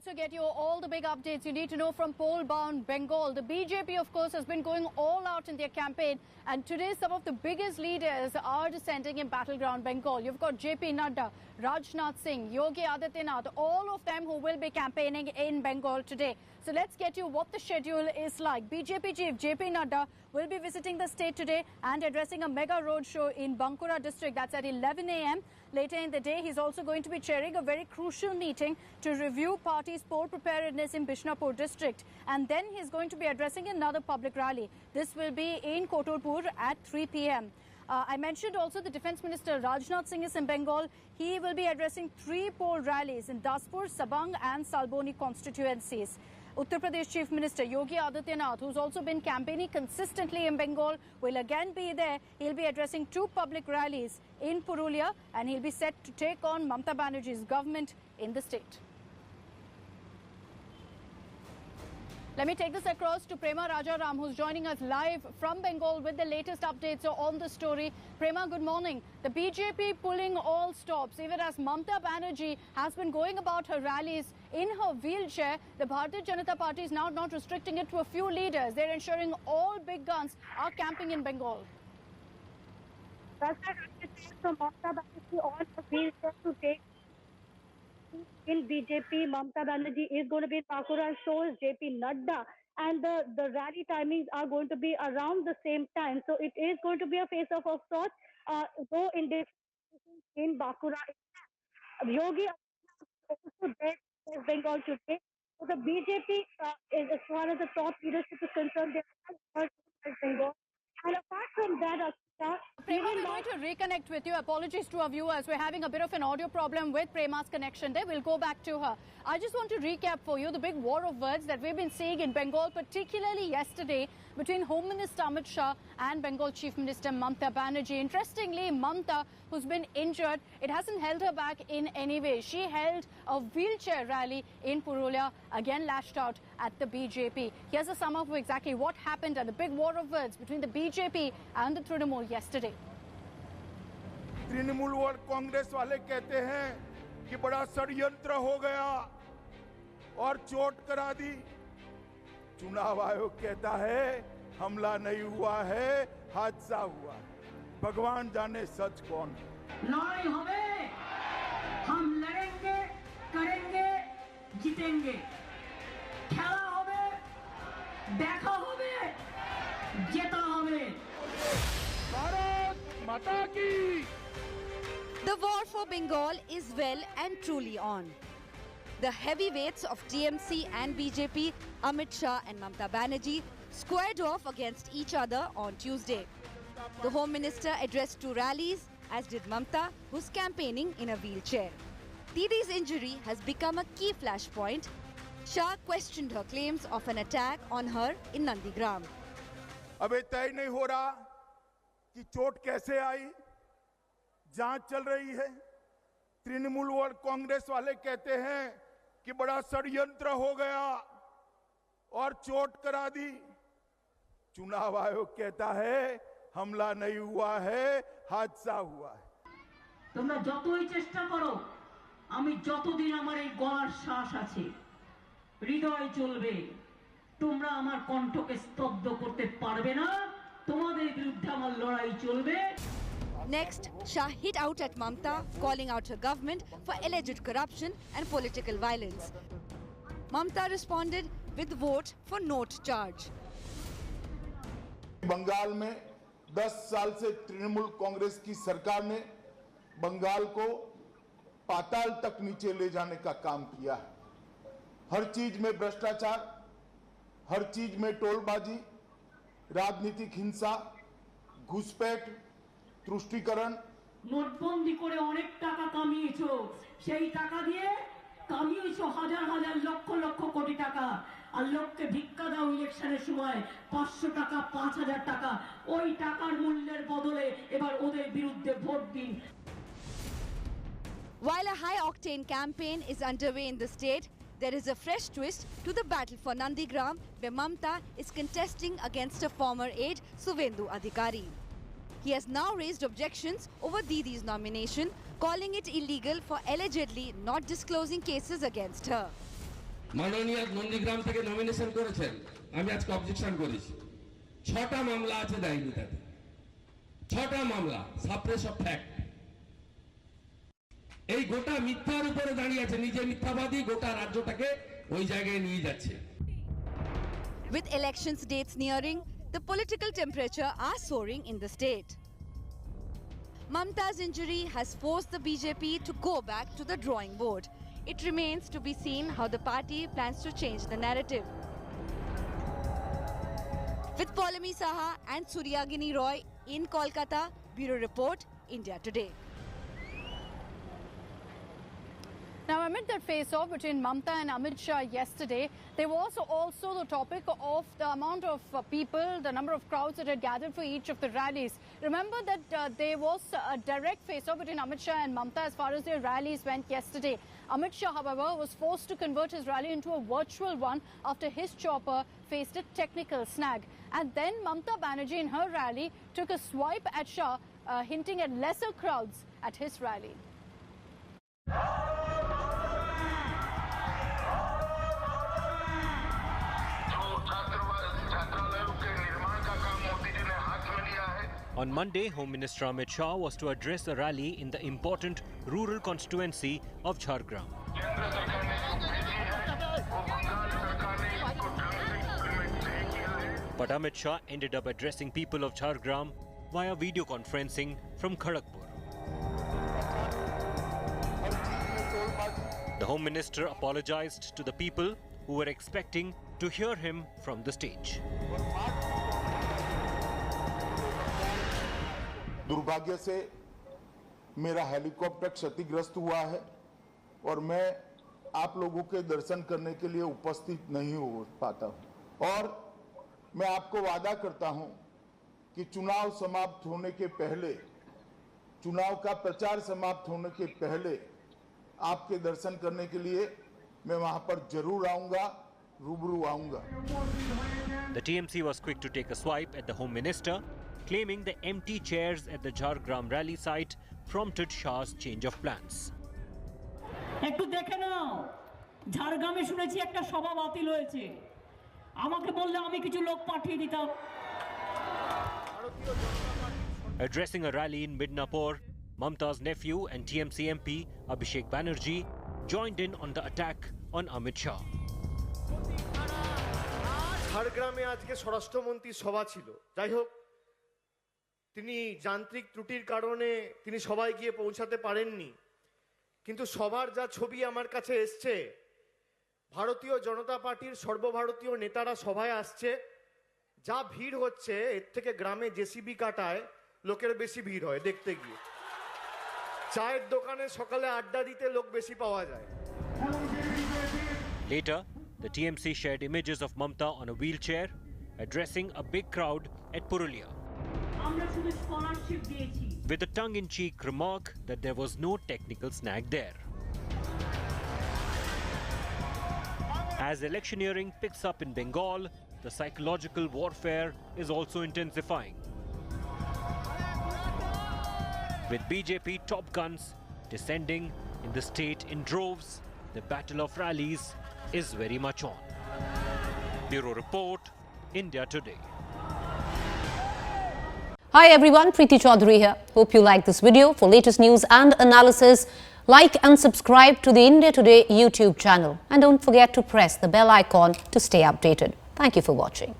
also get you all the big updates you need to know from poll-bound Bengal. The BJP, of course, has been going all out in their campaign, and today some of the biggest leaders are descending in battleground Bengal. You've got JP Nadda, Rajnath Singh, Yogi Adityanath, all of them who will be campaigning in Bengal today. So let's get you what the schedule is like. BJP chief JP Nadda will be visiting the state today and addressing a mega roadshow in Bankura district. That's at 11 a.m. Later in the day, he's also going to be chairing a very crucial meeting to review party's poll preparedness in Bishnapur district. And then he's going to be addressing another public rally. This will be in Kotalpur at 3 p.m. I mentioned also the Defence Minister Rajnath Singh is in Bengal. He will be addressing 3 poll rallies in Daspur, Sabang and Salboni constituencies. Uttar Pradesh Chief Minister Yogi Adityanath, who's also been campaigning consistently in Bengal, will again be there. He'll be addressing 2 public rallies in Purulia, and he'll be set to take on Mamata Banerjee's government in the state. Let me take this across to Prema Rajaram, who's joining us live from Bengal with the latest updates on the story. Prema, good morning. The BJP pulling all stops, even as Mamata Banerjee has been going about her rallies in her wheelchair. The Bharatiya Janata Party is now not restricting it to a few leaders. They're ensuring all big guns are camping in Bengal. That's from Mamata Banerjee on the wheelchair to take in BJP. Mamata Banerjee is going to be in Bankura, and so is JP Nadda. And the rally timings are going to be around the same time. So it is going to be a face-off of sorts. Though in Bankura, Yogi also there in Bengal today. So the BJP is, as far as the top leadership is concerned, they are in Bengal. And apart from that, Prema, we're going to reconnect with you. Apologies to our viewers. We're having a bit of an audio problem with Prema's connection there. We'll go back to her. I just want to recap for you the big war of words that we've been seeing in Bengal, particularly yesterday between Home Minister Amit Shah and Bengal Chief Minister Mamata Banerjee. Interestingly, Mamata, who's been injured, it hasn't held her back in any way. She held a wheelchair rally in Purulia, again lashed out at the BJP. Here's a sum up of exactly what happened at the big war of words between the BJP and the Trinamool yesterday. Trinamool और कांग्रेस वाले कहते हैं कि बड़ा षड्यंत्र हो गया और चोट करा दी। चुनाव आयोग कहता है हमला नहीं हुआ है, हादसा हुआ है। भगवान जाने सच कौन है। लड़ाई होवे, हम लड़ेंगे, करेंगे, जीतेंगे। खेला होवे, देखा होवे, जेता होवे। भारत माता की। The war for Bengal is well and truly on. The heavyweights of TMC and BJP, Amit Shah and Mamata Banerjee, squared off against each other on Tuesday. The Home Minister addressed 2 rallies, as did Mamata, who's campaigning in a wheelchair. Didi's injury has become a key flashpoint. Shah questioned her claims of an attack on her in Nandigram. अबे तय नहीं हो रहा कि चोट कैसे आई, जांच चल रही है। तृणमूल और कांग्रेस वाले कहते हैं कि बड़ा षड्यंत्र हो गया और चोट करा दी। चुनाव आयोग कहता है हमला नहीं हुआ है, हादसा हुआ है। তোমরা যতই চেষ্টা করো, আমি যতদিন আমার এই গলার শ্বাস আছে, হৃদয় চলবে। তোমরা আমার কণ্ঠকে স্তব্ধ করতে পারবে না। তোমাদের বিরুদ্ধে আমার লড়াই চলবে। Next, Shah hit out at Mamata, calling out her government for alleged corruption and political violence. Mamata responded with vote for note charge. Bengal में 10 साल से तृणमूल कांग्रेस की सरकार ने बंगाल को पाताल तक नीचे ले जाने का काम किया है। हर चीज में भ्रष्टाचार, हर चीज में टोलबाजी, राजनीतिक हिंसा, घुसपैठ, तुष्टीकरण। নোটবন্দি করে অনেক টাকা কামিয়েছো, সেই টাকা দিয়ে কামিয়েছো হাজার হাজার লক্ষ লক্ষ কোটি টাকা। আর লোককে ভিক্ষা দাও ইলেকশনের সময় 500 টাকা 5000 টাকা, ওই টাকার মূল্যের বদলে এবার ওদের বিরুদ্ধে ভোট দিন। While a high-octane campaign is underway in the state, there is a fresh twist to the battle for Nandigram, where Mamata is contesting against a former aide, Suvendu Adhikari. He has now raised objections over Didi's nomination, calling it illegal for allegedly not disclosing cases against her. মাননীয় নন্দীগ্রাম থেকে nomination করেছেন, আমি আজকে objection করেছি। 6টা মামলা আছে দেয়নি তাতে, 6টা মামলা সাপ্রেস অফ ফ্যাক্ট। এই গোটা মিথ্যার উপরে দাঁড়িয়ে আছে, নিজে মিথ্যাবাদী, গোটা রাজ্যটাকে ওই জায়গায় নিয়ে যাচ্ছে। With elections dates nearing, the political temperature are soaring in the state. Mamta's injury has forced the BJP to go back to the drawing board. It remains to be seen how the party plans to change the narrative. With Paulami Saha and Suryagini Roy in Kolkata, Bureau Report, India Today. Now, amid that face-off between Mamta and Amit Shah yesterday, there was also the topic of the amount of people, the number of crowds that had gathered for each of the rallies. Remember that there was a direct face-off between Amit Shah and Mamta as far as their rallies went yesterday. Amit Shah, however, was forced to convert his rally into a virtual one after his chopper faced a technical snag. And then Mamta Banerjee in her rally took a swipe at Shah, hinting at lesser crowds at his rally. On Monday, Home Minister Amit Shah was to address a rally in the important rural constituency of Jhargram. But Amit Shah ended up addressing people of Jhargram via video conferencing from Kharagpur. The Home Minister apologized to the people who were expecting to hear him from the stage. दुर्भाग्य से मेरा helicopter क्षतिग्रस्त हुआ है और मैं आप लोगों के दर्शन करने के लिए उपस्थित नहीं हो पाता हूं। और मैं आपको वादा करता हूं कि चुनाव समाप्त होने के पहले, चुनाव का प्रचार समाप्त होने के पहले आपके दर्शन करने के लिए मैं वहां पर जरूर आऊंगा, रूबरू आऊंगा। The TMC was quick to take a swipe at the Home Minister, claiming the empty chairs at the Jhargram rally site prompted Shah's change of plans. একটু দেখে নাও, ঝাড়গ্রামে শুনেছি একটা সভা বাতিল হয়েছে, আমাকে বললে আমি কিছু লোক পাঠিয়ে দিতাম। Addressing a rally in Midnapur, Mamta's nephew and TMC MP Abhishek Banerjee joined in on the attack on Amit Shah. ঝাড়গ্রামে আজকে স্বরাষ্ট্রমন্ত্রীর সভা ছিল। যাই হোক, তিনি যান্ত্রিক ত্রুটির কারণে তিনি সবাই গিয়ে পৌঁছাতে পারেননি। কিন্তু সবার যা ছবি আমার কাছে এসছে, ভারতীয় জনতা পার্টির সর্বভারতীয় নেতারা সভায় আসছে, যা ভিড় হচ্ছে এর থেকে গ্রামে জেসিবি কাটায় লোকের বেশি ভিড় হয় দেখতে গিয়ে। চায়ের দোকানে সকালে আড্ডা দিতে লোক বেশি পাওয়া যায়। Later, the TMC shared images of Mamta on a wheelchair addressing a big crowd at Purulia, with a tongue-in-cheek remark that there was no technical snag there. As electioneering picks up in Bengal, the psychological warfare is also intensifying, with BJP top guns descending in the state in droves. The battle of rallies is very much on. Bureau Report, India Today. Hi everyone, Preeti Chaudhary here. Hope you like this video. For latest news and analysis, like and subscribe to the India Today YouTube channel. And don't forget to press the bell icon to stay updated. Thank you for watching.